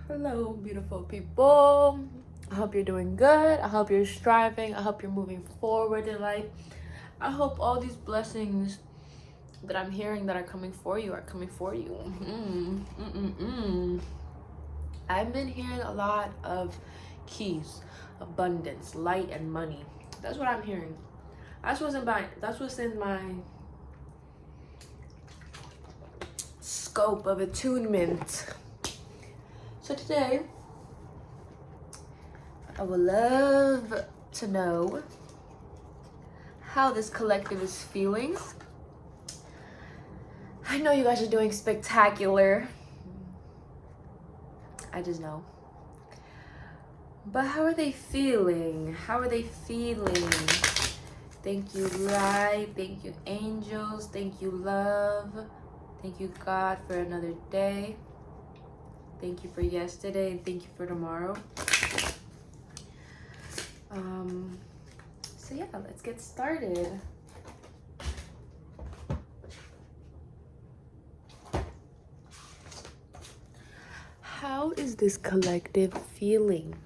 Hello, beautiful people. I hope you're doing good. I hope you're striving. I hope you're moving forward in life. I hope all these blessings that I'm hearing that are coming for you are coming for you. I've been hearing a lot of keys, abundance, light, and money. That's what I'm hearing. That's what's in my scope of attunement. So today, I would love to know how this collective is feeling. I know you guys are doing spectacular. I just know. But how are they feeling? How are they feeling? Thank you, light. Thank you, angels. Thank you, love. Thank you, God, for another day. Thank you for yesterday, and thank you for tomorrow. So yeah, let's get started. How is this collective feeling?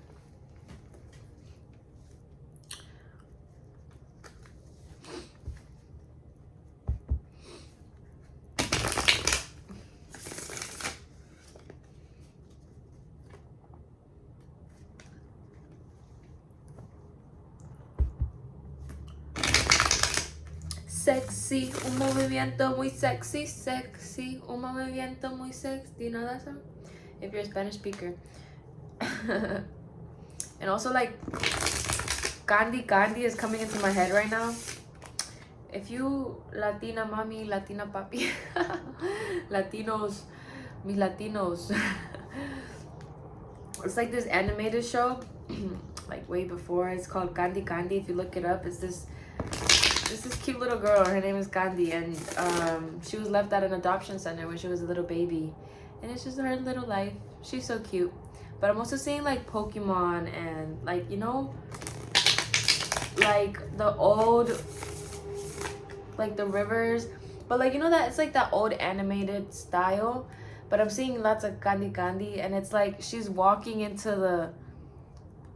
Sexy, un movimiento muy sexy, sexy, un movimiento muy sexy. Do you know that song? If you're a Spanish speaker. And also, like, Candy is coming into my head right now. If you Latina mami, Latina papi, Latinos, mis Latinos. It's like this animated show, like way before. It's called Candy. If you look it up, it's this cute little girl. Her name is Candy, and she was left at an adoption center when she was a little baby, and it's just her little life. She's so cute. But I'm also seeing like Pokemon and like, you know, like the old, like the rivers, but like, you know, that it's like that old animated style. But I'm seeing lots of Candy, and it's like she's walking into the,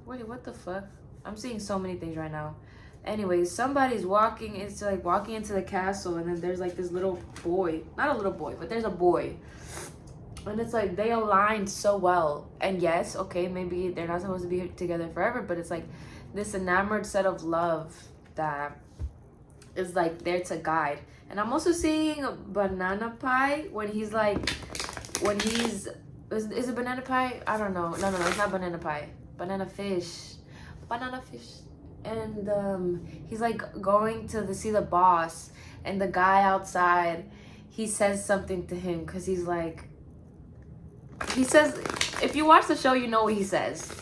wait, what the fuck? I'm seeing so many things right now. Anyways, somebody's walking into the castle, and then there's like this little boy, not a little boy, but there's a boy, and it's like they aligned so well. And yes, okay, maybe they're not supposed to be together forever, but it's like this enamored set of love that is like there to guide. And I'm also seeing Banana Pie when he's like, is it Banana Pie? I don't know. No, it's not Banana Pie. Banana fish. And he's like going to see the boss, and the guy outside, he says something to him, because he says, if you watch the show, you know what he says.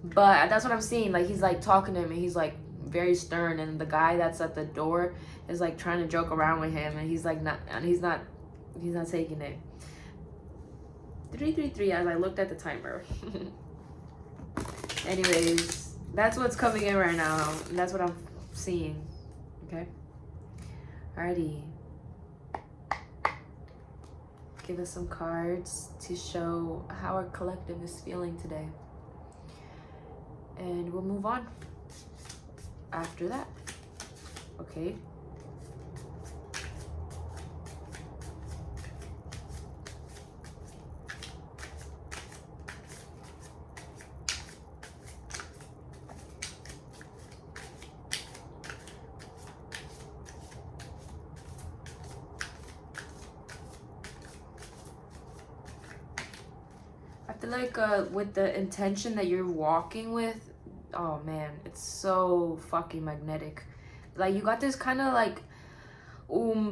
But that's what I'm seeing. Like, he's like talking to him, and he's like very stern, and the guy that's at the door is like trying to joke around with him, and he's like he's not taking it. 333 as I looked at the timer. Anyways, that's what's coming in right now. And that's what I'm seeing. Okay? Alrighty. Give us some cards to show how our collective is feeling today. And we'll move on after that. Okay? Like with the intention that you're walking with, oh man, it's so fucking magnetic. Like, you got this kind of like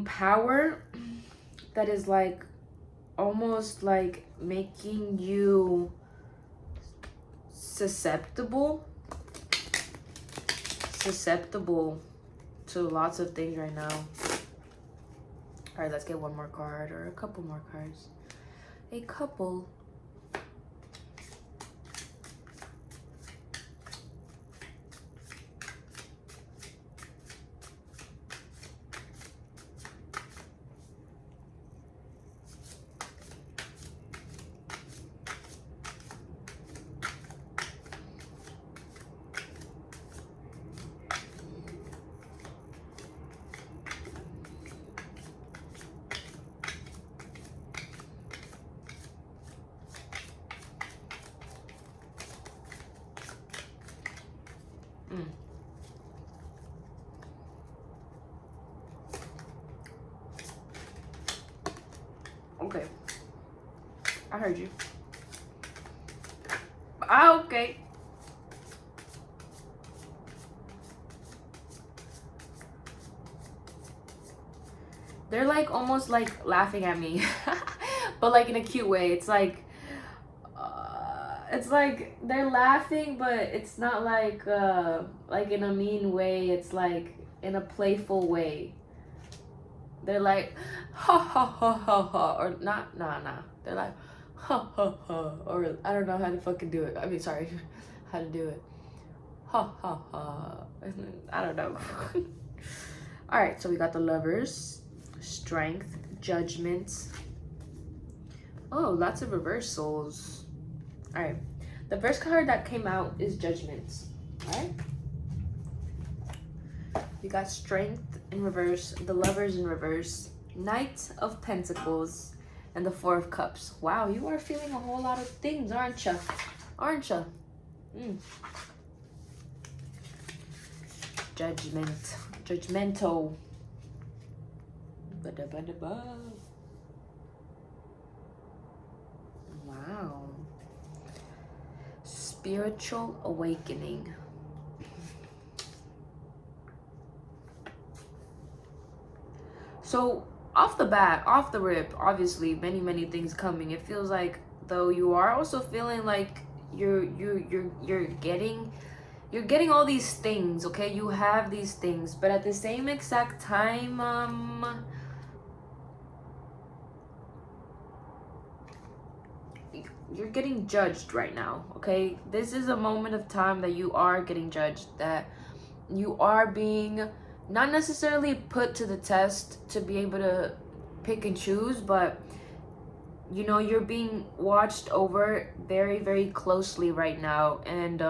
power that is like almost like making you susceptible to lots of things right now. All right, let's get one more card, or a couple more cards. A couple. Okay. I heard you. Ah, okay. They're like almost like laughing at me, but like in a cute way. It's like they're laughing, but it's not like in a mean way. It's like in a playful way. They're like ha ha ha ha ha, or not, nah. They're like ha ha ha, or I don't know how to fucking do it. I mean, sorry, how to do it. Ha ha ha. I don't know. All right, so we got the Lovers, Strength, Judgment. Oh, lots of reversals. All right, the first card that came out is Judgment. All right, we got Strength in reverse, the Lovers in reverse, Knight of Pentacles, and the Four of Cups. Wow, you are feeling a whole lot of things, aren't you? Aren't you? Judgment, judgmental. Wow. Spiritual awakening. So off the bat, off the rip, obviously many things coming. It feels like though you are also feeling like you're getting all these things, okay? You have these things, but at the same exact time, you're getting judged right now, okay? This is a moment of time that you are getting judged, that you are being not necessarily put to the test to be able to pick and choose, but you know, you're being watched over very closely right now. And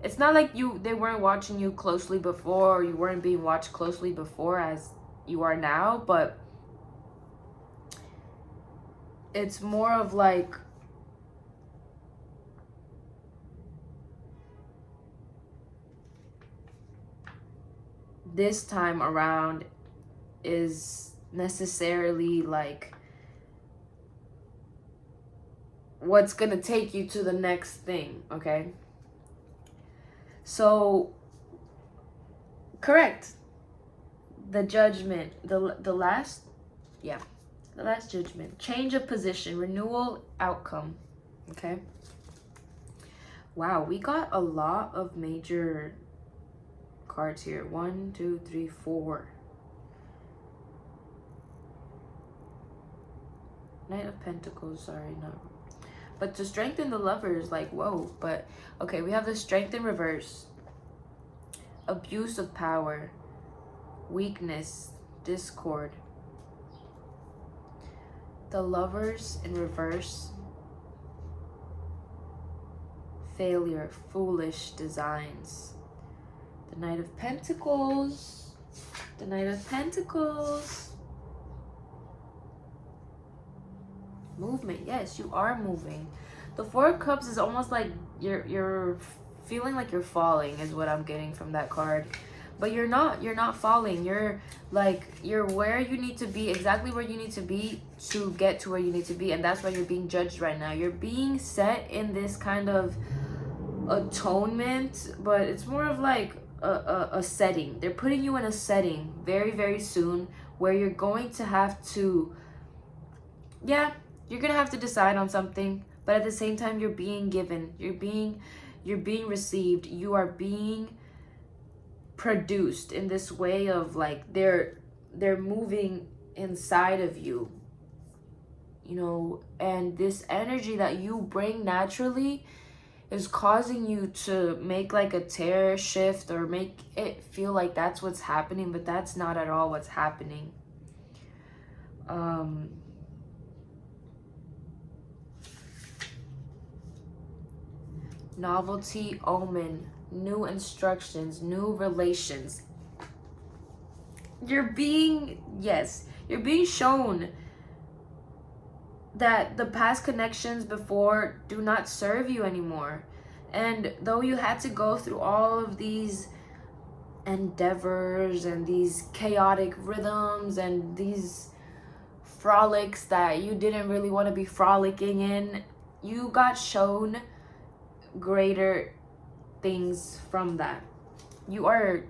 it's not like they weren't watching you closely before, or you weren't being watched closely before as you are now, but it's more of like this time around is necessarily like what's gonna take you to the next thing, okay? So correct, the Judgment, the last Judgment, change of position, renewal, outcome. Okay, wow, we got a lot of major cards here. 1, 2, 3, 4. Knight of Pentacles, sorry, no. But to strengthen the Lovers, like, whoa. But okay, we have the Strength in reverse, abuse of power, weakness, discord. The Lovers in reverse, failure, foolish designs. The Knight of Pentacles, the Knight of Pentacles. Movement, yes, you are moving. The Four of Cups is almost like you're feeling like you're falling, is what I'm getting from that card. But you're not falling. You're where you need to be, exactly where you need to be to get to where you need to be. And that's why you're being judged right now. You're being set in this kind of atonement, but it's more of like a setting. They're putting you in a setting very soon where you're going to have to, you're gonna have to decide on something, but at the same time you're being given, you're being received, you are being produced in this way of like they're moving inside of you, you know, and this energy that you bring naturally is causing you to make like a tear shift or make it feel like that's what's happening, but that's not at all what's happening. Novelty, omen, new instructions, new relations. You're being shown that the past connections before do not serve you anymore. And though you had to go through all of these endeavors and these chaotic rhythms and these frolics that you didn't really want to be frolicking in, you got shown greater things from that. You're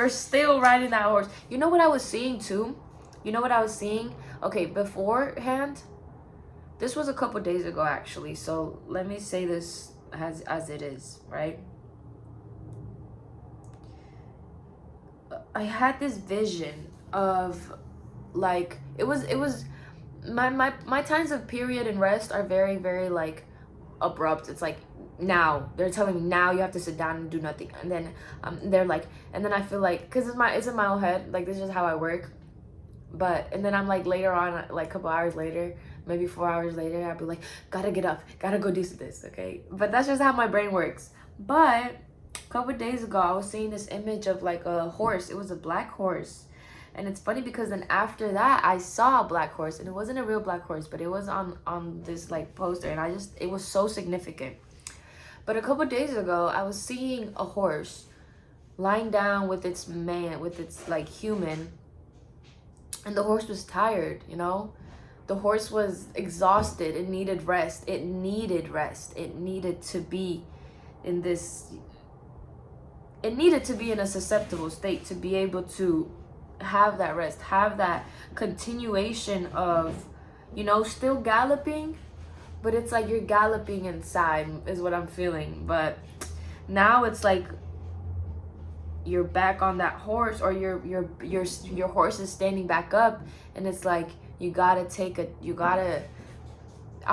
still riding that horse. You know what I was seeing too? You know what I was seeing? Okay, beforehand, this was a couple days ago actually, so let me say this as it is, right? I had this vision of, like, it was my times of period and rest are very, very like abrupt. It's like, now they're telling me now you have to sit down and do nothing, and then they're like, and then I feel like, because it's in my own head, like this is how I work. But and then I'm like, later on, like a couple hours later, maybe 4 hours later, I'll be like, gotta get up, gotta go do this, okay? But that's just how my brain works. But a couple days ago, I was seeing this image of like a horse. It was a black horse. And it's funny because then after that, I saw a black horse, and it wasn't a real black horse, but it was on this like poster, and it was so significant. But a couple days ago, I was seeing a horse lying down with its like human, and the horse was tired, you know? The horse was exhausted. It needed rest. It needed rest. It needed to be in this, it needed to be in a susceptible state to be able to have that rest, have that continuation of, you know, still galloping, but it's like you're galloping inside is what I'm feeling. But now it's like you're back on that horse, or your horse is standing back up, and it's like I'm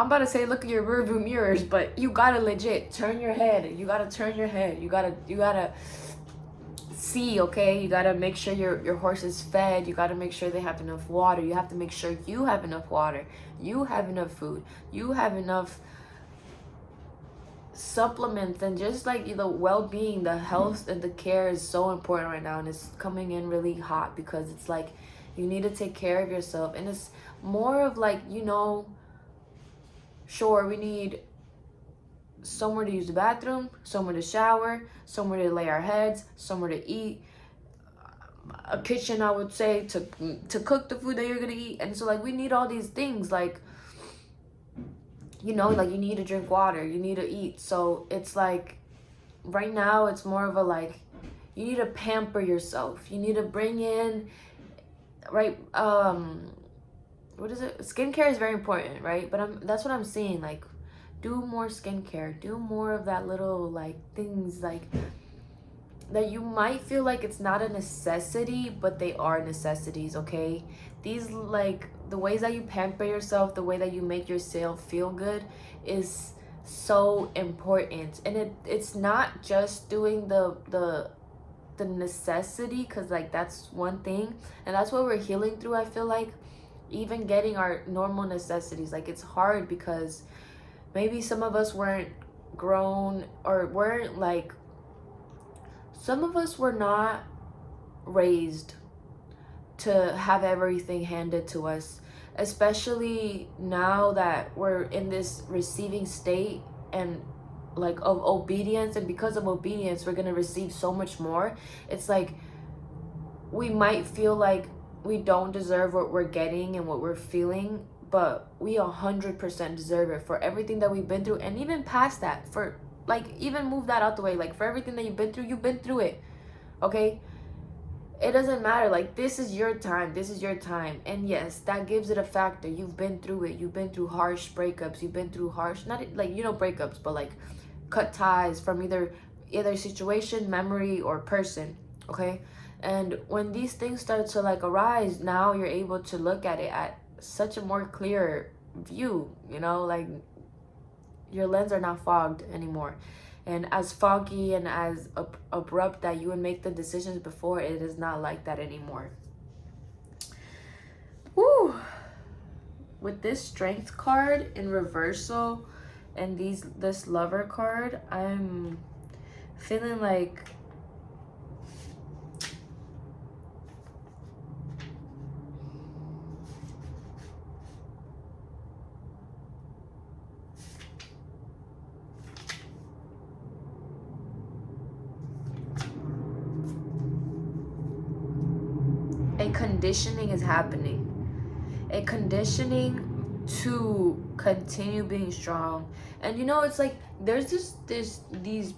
about to say look at your rearview mirrors, but you gotta legit turn your head. You gotta turn your head. You gotta see, okay? You gotta make sure your horse is fed. You gotta make sure they have enough water. You have to make sure you have enough water. You have enough food. You have enough supplements, and just like the well-being, the health and the care is so important right now, and it's coming in really hot because it's like you need to take care of yourself. And it's more of like, you know, sure, we need somewhere to use the bathroom, somewhere to shower, somewhere to lay our heads, somewhere to eat, a kitchen, I would say, to cook the food that you're gonna eat. And so like we need all these things, like, you know, like you need to drink water, you need to eat. So it's like right now it's more of a like, you need to pamper yourself. You need to bring in, right, what is it? Skincare is very important, right? But that's what I'm seeing, like, do more skincare, do more of that little like things like that you might feel like it's not a necessity, but they are necessities, okay? These, like, the ways that you pamper yourself, the way that you make yourself feel good is so important. And it's not just doing the necessity, because like that's one thing, and that's what we're healing through. I feel like even getting our normal necessities, like it's hard because maybe some of us weren't grown, or weren't like, some of us were not raised to have everything handed to us, especially now that we're in this receiving state and like of obedience. And because of obedience, we're gonna receive so much more. It's like we might feel like we don't deserve what we're getting and what we're feeling, but we 100% deserve it for everything that we've been through. And even past that, for like, even move that out the way, like for everything that you've been through it, okay? It doesn't matter, like this is your time, and yes, that gives it a factor. You've been through it, you've been through harsh breakups, you've been through harsh, not like, you know, breakups, but like cut ties from either situation, memory, or person, okay? And when these things start to like arise, now you're able to look at it at such a more clear view, you know, like your lens are not fogged anymore. And as foggy and as abrupt that you would make the decisions before, it is not like that anymore. Woo! With this Strength card in reversal and this Lover card, I'm feeling like a conditioning is happening. A conditioning to continue being strong. And you know, it's like there's these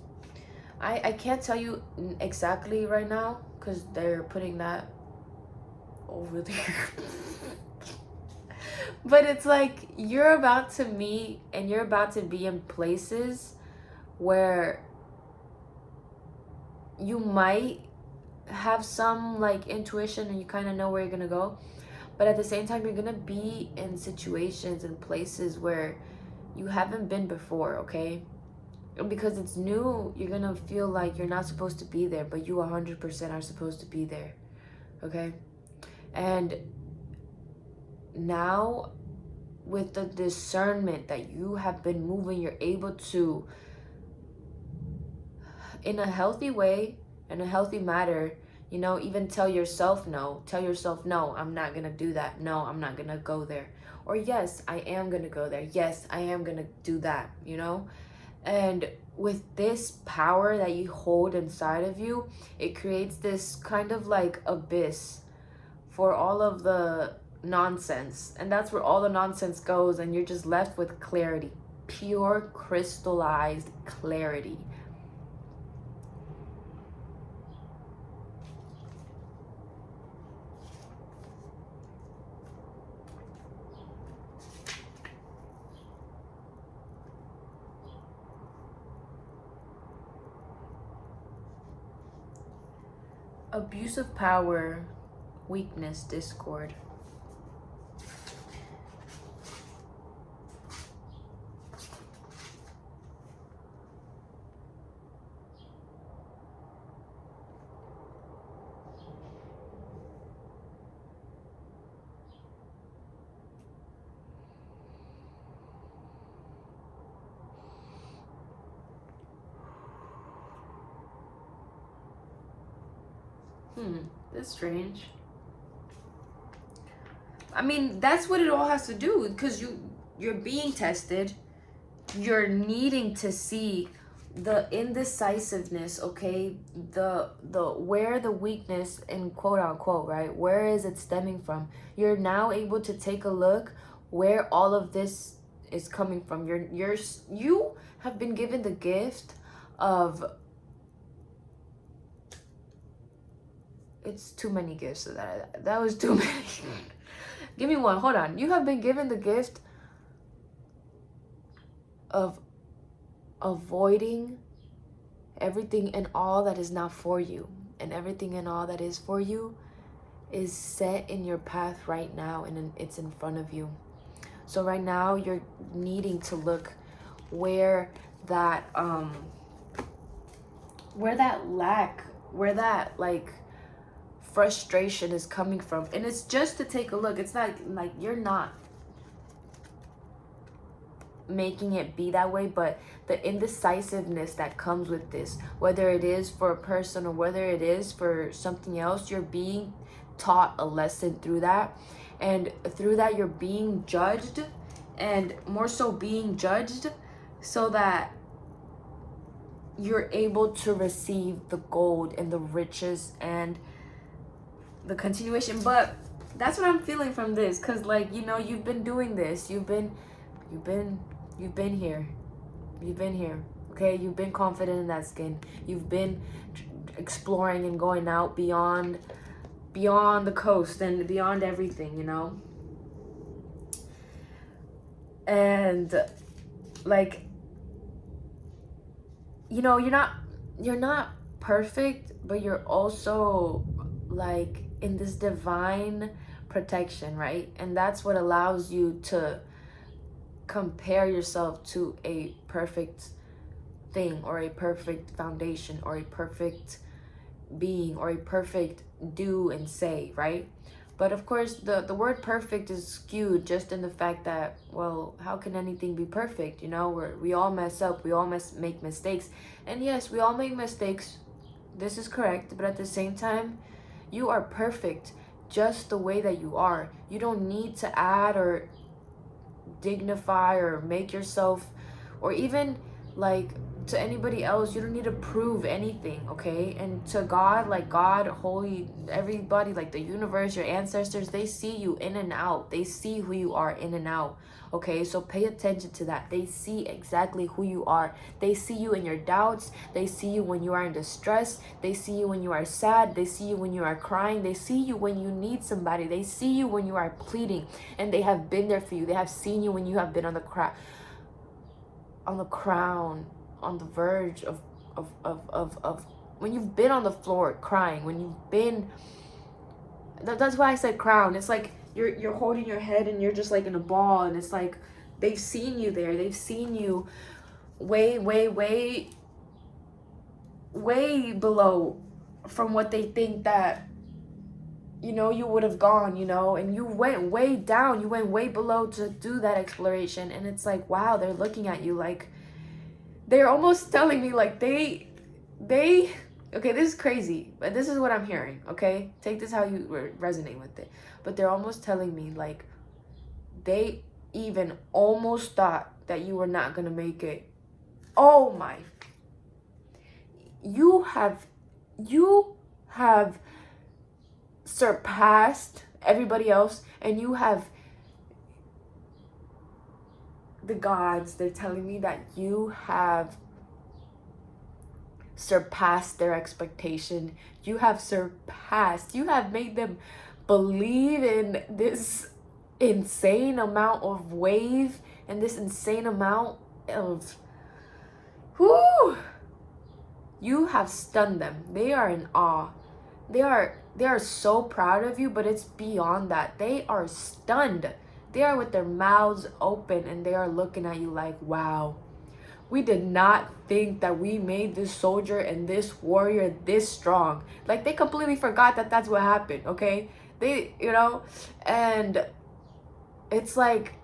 I can't tell you exactly right now because they're putting that over there. But it's like you're about to meet and you're about to be in places where you might have some like intuition and you kind of know where you're gonna go, but at the same time you're gonna be in situations and places where you haven't been before, okay? And because it's new, you're gonna feel like you're not supposed to be there, but you 100% are supposed to be there, okay? And now with the discernment that you have been moving, you're able to, in a healthy way, in a healthy manner, you know, even tell yourself no. Tell yourself, no, I'm not gonna do that. No, I'm not gonna go there. Or yes, I am gonna go there. Yes, I am gonna do that, you know? And with this power that you hold inside of you, it creates this kind of like abyss for all of the nonsense. And that's where all the nonsense goes, and you're just left with clarity. Pure crystallized clarity. Abuse of power, weakness, discord. That's strange. I mean, that's what it all has to do, because you're being tested. You're needing to see the indecisiveness, okay? The where the weakness, in quote unquote, right? Where is it stemming from? You're now able to take a look where all of this is coming from. You have been given the gift of, it's too many gifts. That was too many. Give me one. Hold on. You have been given the gift of avoiding everything and all that is not for you. And everything and all that is for you is set in your path right now, and it's in front of you. So right now you're needing to look where that lack, where that like frustration is coming from. And it's just to take a look. It's not like you're not making it be that way, but the indecisiveness that comes with this, whether it is for a person or whether it is for something else, you're being taught a lesson through that. And through that you're being judged, and more so being judged so that you're able to receive the gold and the riches and the continuation. But that's what I'm feeling from this, because like, you know, you've been doing this, you've been here, okay? You've been confident in that skin, you've been exploring and going out beyond the coast and beyond everything, you know? And like, you know, you're not perfect, but you're also like in this divine protection, right? And that's what allows you to compare yourself to a perfect thing, or a perfect foundation, or a perfect being, or a perfect do and say, right? But of course the word perfect is skewed just in the fact that, well, how can anything be perfect? You know, we all mess up, we all make mistakes. And yes, we all make mistakes, this is correct, but at the same time, you are perfect just the way that you are. You don't need to add or dignify or make yourself, or even like to anybody else. You don't need to prove anything, okay? And to God, like God, holy, everybody, like the universe, your ancestors, they see you in and out. They see who you are in and out, okay? So pay attention to that. They see exactly who you are. They see you in your doubts. They see you when you are in distress. They see you when you are sad. They see you when you are crying. They see you when you need somebody. They see you when you are pleading, and they have been there for you. They have seen you when you have been on the crown, on the verge of when you've been on the floor crying, when you've been, that's why I said crown. It's like you're holding your head and you're just like in a ball, and it's like they've seen you there. They've seen you way below from what they think that, you know, you would have gone, you know, and you went way down. You went way below to do that exploration. And it's like, wow, they're looking at you like, they're almost telling me like they okay, this is crazy, but this is what I'm hearing, okay? Take this how you resonate with it. But they're almost telling me like they even almost thought that you were not gonna make it. Oh my, you have surpassed everybody else, and you have, the gods, they're telling me that you have surpassed their expectation. You have made them believe in this insane amount of wave and this insane amount of, whoo, you have stunned them. They are in awe. They are so proud of you, but it's beyond that. They are stunned. They are with their mouths open, and they are looking at you like, wow, we did not think that we made this soldier and this warrior this strong. Like, they completely forgot that that's what happened, okay? They, you know, and it's like,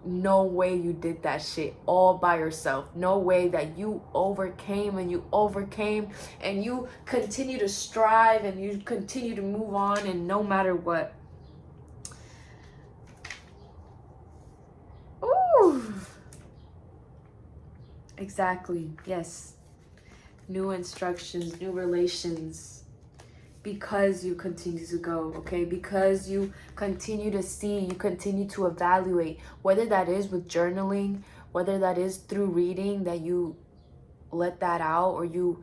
no way you did that shit all by yourself. No way that you overcame and you continue to strive and you continue to move on, and no matter what. Ooh. Exactly. Yes. New instructions, new relations. Because you continue to go, okay? Because you continue to see, you continue to evaluate, whether that is with journaling, whether that is through reading, that you let that out, or you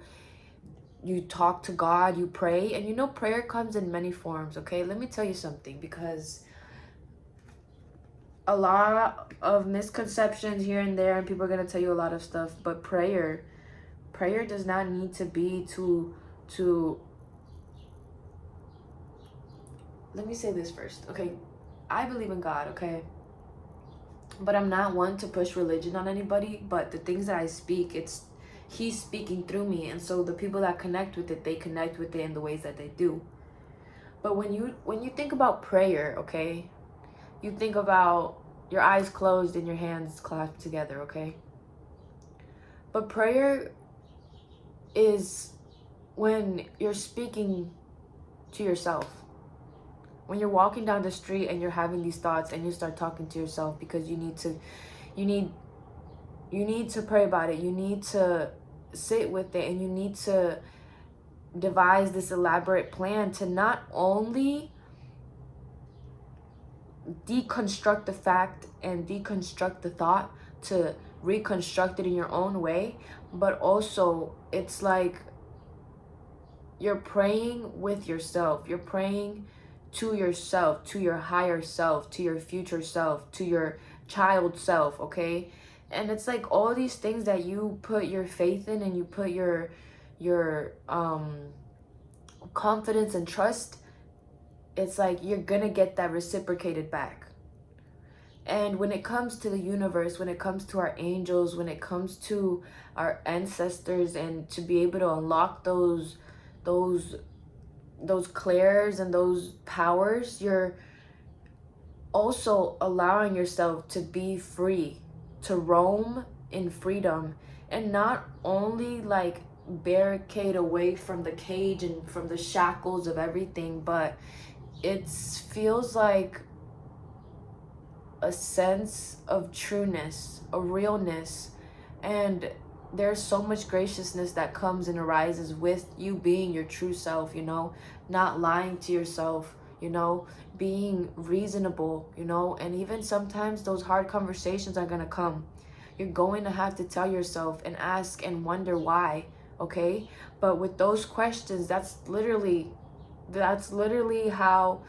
talk to God, you pray. And you know, prayer comes in many forms, okay? Let me tell you something, because a lot of misconceptions here and there, and people are going to tell you a lot of stuff, but prayer does not need to be to let me say this first, okay? I believe in God, okay? But I'm not one to push religion on anybody, but the things that I speak, He's speaking through me, and so the people that connect with it, they connect with it in the ways that they do. But when you think about prayer, okay, you think about your eyes closed and your hands clasped together, okay? But prayer is when you're speaking to yourself. When you're walking down the street and you're having these thoughts, and you start talking to yourself because you need to pray about it. You need to sit with it, and you need to devise this elaborate plan to not only deconstruct the fact and deconstruct the thought, to reconstruct it in your own way, but also it's like you're praying with yourself. You're praying to yourself, to your higher self, to your future self, to your child self, okay? And it's like all these things that you put your faith in, and you put your confidence and trust, it's like you're gonna get that reciprocated back. And when it comes to the universe, when it comes to our angels, when it comes to our ancestors, and to be able to unlock those clairs and those powers, you're also allowing yourself to be free, to roam in freedom, and not only like barricade away from the cage and from the shackles of everything, but it feels like a sense of trueness, a realness, And there's so much graciousness that comes and arises with you being your true self, you know, not lying to yourself, you know, being reasonable, you know. And even sometimes those hard conversations are gonna come. You're going to have to tell yourself and ask and wonder why, okay? But with those questions, that's literally how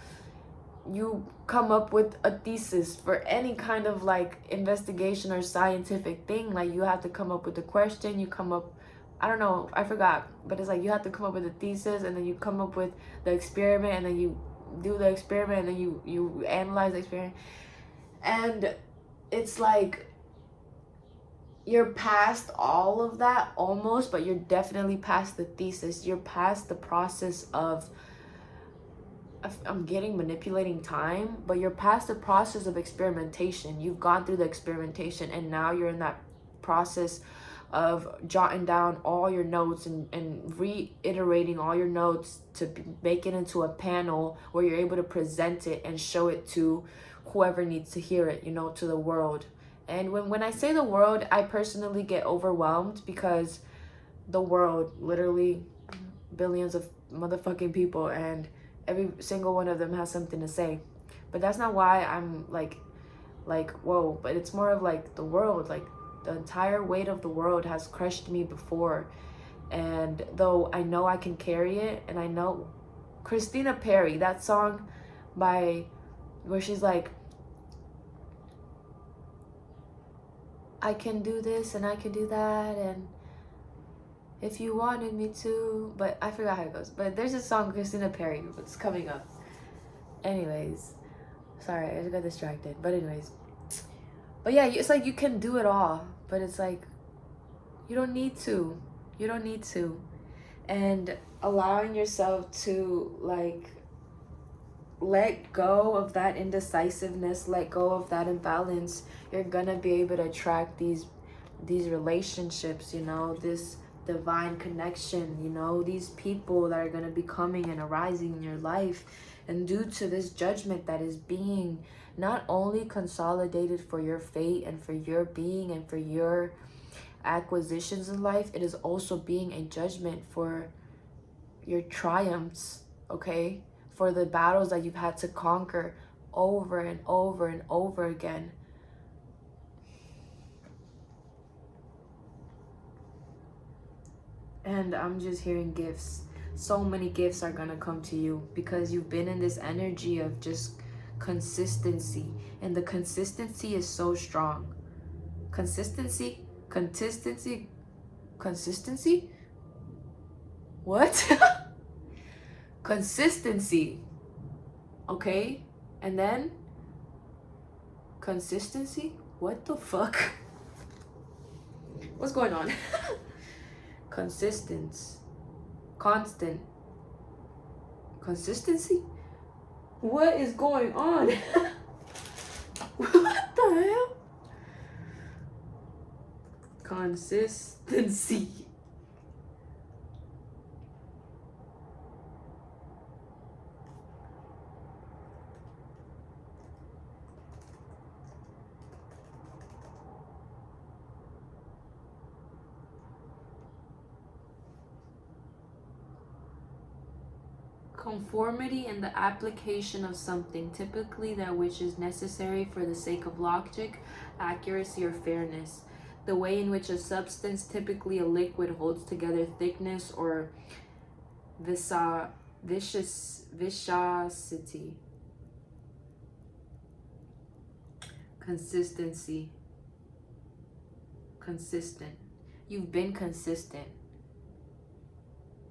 you come up with a thesis for any kind of like investigation or scientific thing. Like you have to come up with a question, you come up, I don't know, I forgot, but it's like you have to come up with a thesis, and then you come up with the experiment, and then you do the experiment, and then you analyze the experiment. And it's like you're past all of that almost, but you're definitely past the thesis. You're past the process of, I'm getting manipulating time, but you're past the process of experimentation. You've gone through the experimentation, and now you're in that process of jotting down all your notes and reiterating all your notes to make it into a panel where you're able to present it and show it to whoever needs to hear it, you know, to the world. And when I say the world, I personally get overwhelmed, because the world, literally billions of motherfucking people, and every single one of them has something to say. But that's not why I'm like whoa. But it's more of like the world, like the entire weight of the world has crushed me before. And though I know I can carry it, and I know Christina Perri, that song by where she's like, I can do this and I can do that, and if you wanted me to, but I forgot how it goes. But there's a song, Christina Perri, it's coming up. Anyways, sorry, I just got distracted. But anyways, but yeah, it's like you can do it all, but it's like you don't need to. You don't need to. And allowing yourself to like let go of that indecisiveness, let go of that imbalance, you're gonna be able to attract these relationships, you know, this divine connection, you know, these people that are going to be coming and arising in your life. And due to this judgment that is being not only consolidated for your fate and for your being and for your acquisitions in life, it is also being a judgment for your triumphs, okay? For the battles that you've had to conquer over and over and over again. And I'm just hearing gifts. So many gifts are gonna come to you, because you've been in this energy of just consistency. And the consistency is so strong. Consistency? What? Consistency. Okay? And then consistency? What the fuck? What's going on? Constant, consistency. What is going on? What the hell? Consistency. Conformity in the application of something, typically that which is necessary for the sake of logic, accuracy, or fairness. The way in which a substance, typically a liquid, holds together thickness or viscosity. Consistency. Consistent. You've been consistent.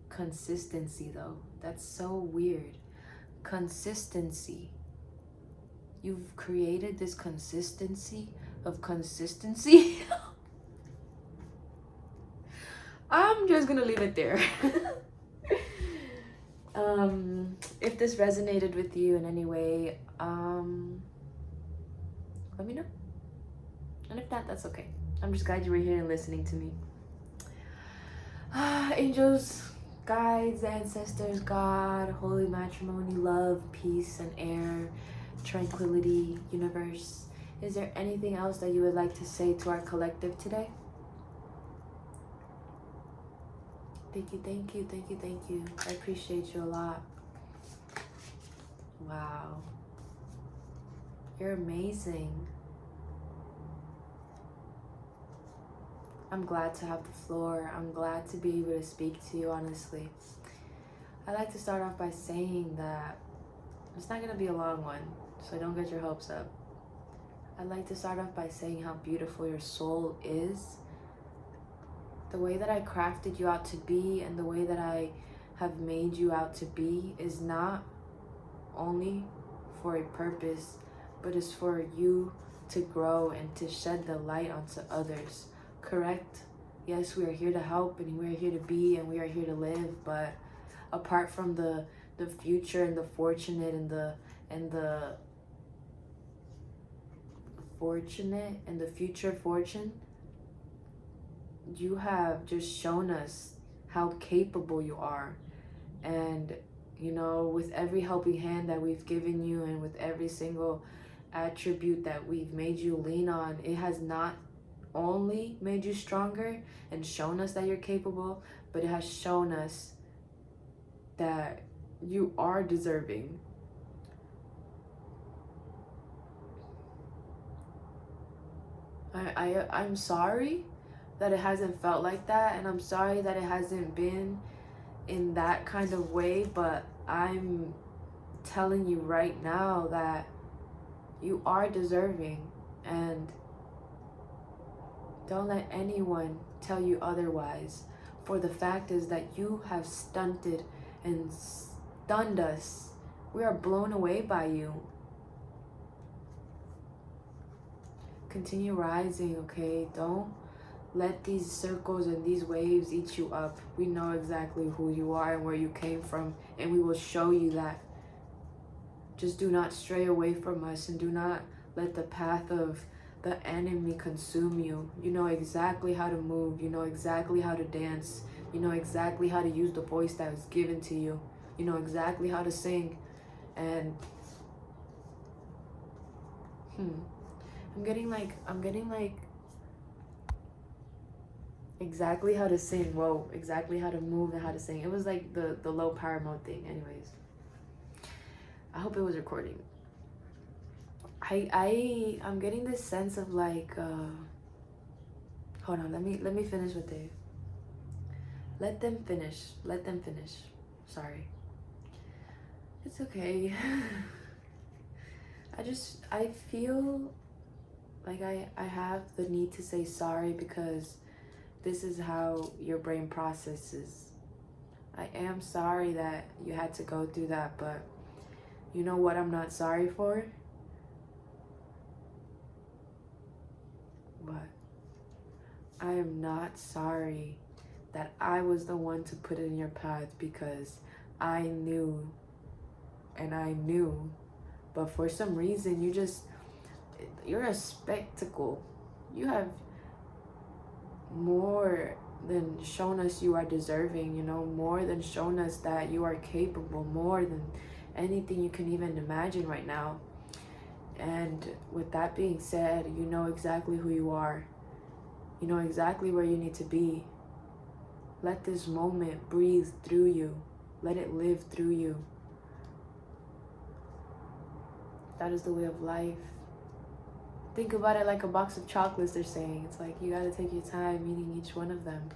Consistency, though, that's so weird. Consistency. You've created this consistency of consistency. I'm just gonna leave it there. If this resonated with you in any way, let me know. And if not, that's okay. I'm just glad you were here and listening to me. Angels, guides, ancestors, God, holy matrimony, love, peace, and air, tranquility, universe. Is there anything else that you would like to say to our collective today? Thank you, thank you, thank you, thank you. I appreciate you a lot. Wow. You're amazing. I'm glad to have the floor. I'm glad to be able to speak to you, honestly. I'd like to start off by saying that it's not going to be a long one, so don't get your hopes up. I'd like to start off by saying how beautiful your soul is. The way that I crafted you out to be and the way that I have made you out to be is not only for a purpose, but is for you to grow and to shed the light onto others. Correct? Yes, we are here to help and we are here to be and we are here to live, but apart from the future and the fortunate and the fortunate and the future fortune, you have just shown us how capable you are. And you know, with every helping hand that we've given you and with every single attribute that we've made you lean on, it has not only made you stronger and shown us that you're capable, but it has shown us that you are deserving. I'm sorry that it hasn't felt like that, and I'm sorry that it hasn't been in that kind of way, but I'm telling you right now that you are deserving, and don't let anyone tell you otherwise. For the fact is that you have stunted and stunned us. We are blown away by you. Continue rising, okay? Don't let these circles and these waves eat you up. We know exactly who you are and where you came from, and we will show you that. Just do not stray away from us, and do not let the path of the enemy consume you. You know exactly how to move. You know exactly how to dance. You know exactly how to use the voice that was given to you. You know exactly how to sing. And I'm getting like exactly how to sing. Whoa, exactly how to move and how to sing. It was like the low power mode thing. Anyways, I hope it was recording. I'm getting this sense of like hold on, let me finish with it. Let them finish. Sorry. It's okay. I feel like I have the need to say sorry because this is how your brain processes. I am sorry that you had to go through that, but you know what I'm not sorry for? What? I am not sorry that I was the one to put it in your path because I knew, but for some reason you're a spectacle. You have more than shown us you are deserving, you know, more than shown us that you are capable, more than anything you can even imagine right now. And with that being said, you know exactly who you are. You know exactly where you need to be. Let this moment breathe through you. Let it live through you. That is the way of life. Think about it like a box of chocolates, they're saying. It's like you gotta take your time eating each one of them.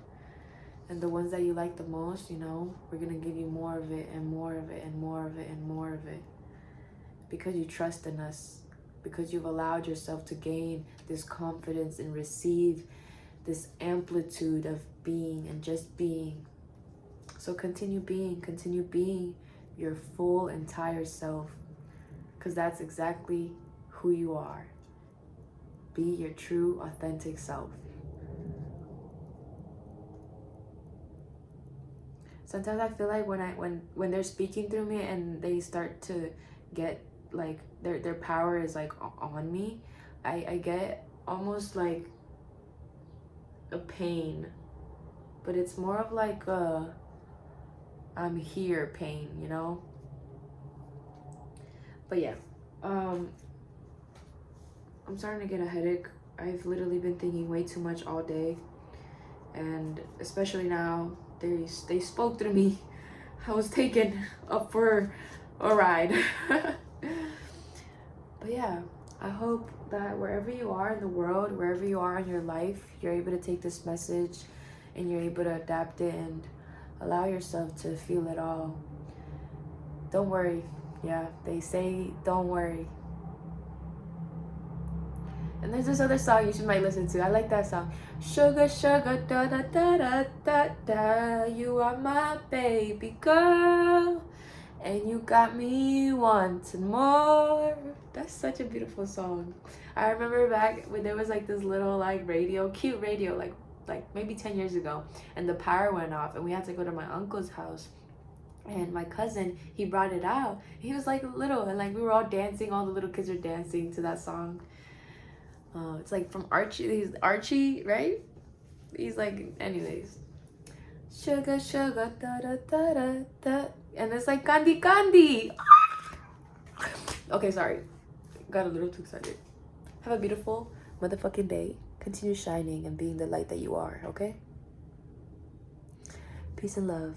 And the ones that you like the most, you know, we're gonna give you more of it and more of it and more of it and more of it. Because you trust in us. Because you've allowed yourself to gain this confidence and receive this amplitude of being and just being. So continue being your full entire self. Because that's exactly who you are. Be your true, authentic self. Sometimes I feel like when they're speaking through me and they start to get like their power is like on me, I get almost like a pain, but it's more of like a I'm here pain, you know. But yeah, I'm starting to get a headache. I've literally been thinking way too much all day, and especially now they spoke through me. I was taken up for a ride. But yeah, I hope that wherever you are in the world, wherever you are in your life, you're able to take this message and you're able to adapt it and allow yourself to feel it all. Don't worry. Yeah, they say don't worry. And there's this other song you might listen to. I like that song. Sugar, sugar, da da da da da da. You are my baby girl, and you got me wanting more. That's such a beautiful song. I remember back when there was like this little like radio, cute radio, like maybe 10 years ago, and the power went off, and we had to go to my uncle's house. And my cousin, he brought it out. He was like little, and like we were all dancing. All the little kids were dancing to that song. It's like from Archie. He's Archie, right? He's like, anyways. Sugar, sugar, da da da da da. And it's like candy, candy. Okay, sorry. Got a little too excited. Have a beautiful motherfucking day. Continue shining and being the light that you are, okay? Peace and love.